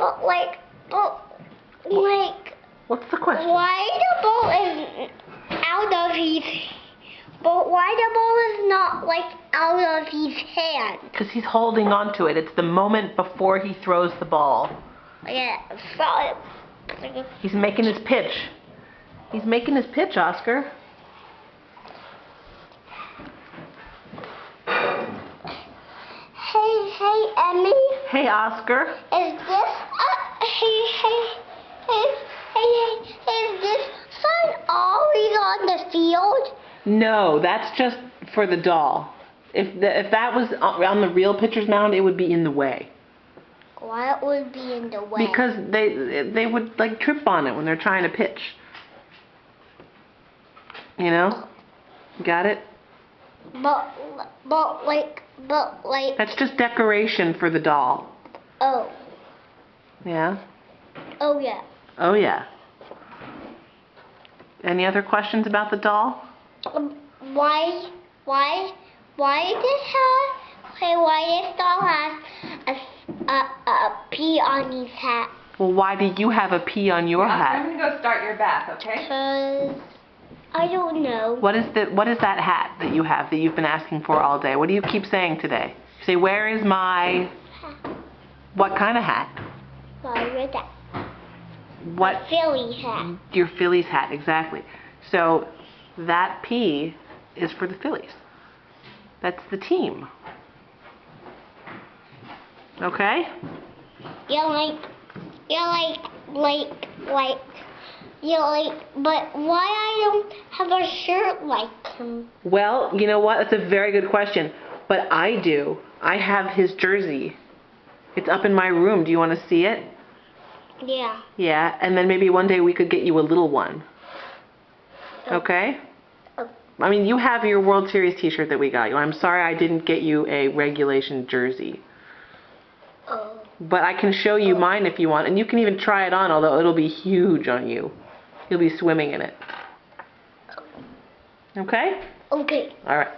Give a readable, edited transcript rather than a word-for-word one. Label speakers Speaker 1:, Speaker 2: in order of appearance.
Speaker 1: but like,
Speaker 2: What's the question?
Speaker 1: why the ball is out of his, but why the ball is not like out of his hand?
Speaker 2: Because he's holding on to it. It's the moment before he throws the ball.
Speaker 1: Yeah, so
Speaker 2: He's making his pitch. He's making his pitch, Oscar.
Speaker 1: Hey, Emmy.
Speaker 2: Hey, Oscar.
Speaker 1: Is this is this sign always on the field?
Speaker 2: No, that's just for the doll. If that was on the real pitcher's mound, it would be in the way.
Speaker 1: Why it would be in the way?
Speaker 2: Because they would like trip on it when they're trying to pitch. You know? Got it?
Speaker 1: But like.
Speaker 2: That's just decoration for the doll.
Speaker 1: Oh.
Speaker 2: Yeah?
Speaker 1: Oh yeah.
Speaker 2: Oh yeah. Any other questions about the doll?
Speaker 1: Why this doll has a P on his hat?
Speaker 2: Well, why do you have a P on your hat?
Speaker 3: I'm gonna go start your bath, okay?
Speaker 1: 'Cause I don't know.
Speaker 2: What is that hat that you have that you've been asking for all day? What do you keep saying today? You say, where is my... What kind of hat?
Speaker 1: Why is that?
Speaker 2: What?
Speaker 1: Philly hat.
Speaker 2: Your Phillies hat, exactly. So that P is for the Phillies. That's the team. Okay?
Speaker 1: But why I don't have a shirt like him?
Speaker 2: Well, you know what? That's a very good question. But I do. I have his jersey. It's up in my room. Do you want to see it?
Speaker 1: Yeah.
Speaker 2: Yeah, and then maybe one day we could get you a little one. Okay? I mean, you have your World Series t-shirt that we got you. I'm sorry I didn't get you a regulation jersey.
Speaker 1: Oh.
Speaker 2: But I can show you mine if you want, and you can even try it on, although it'll be huge on you. You'll be swimming in it. Okay?
Speaker 1: Okay.
Speaker 2: All right.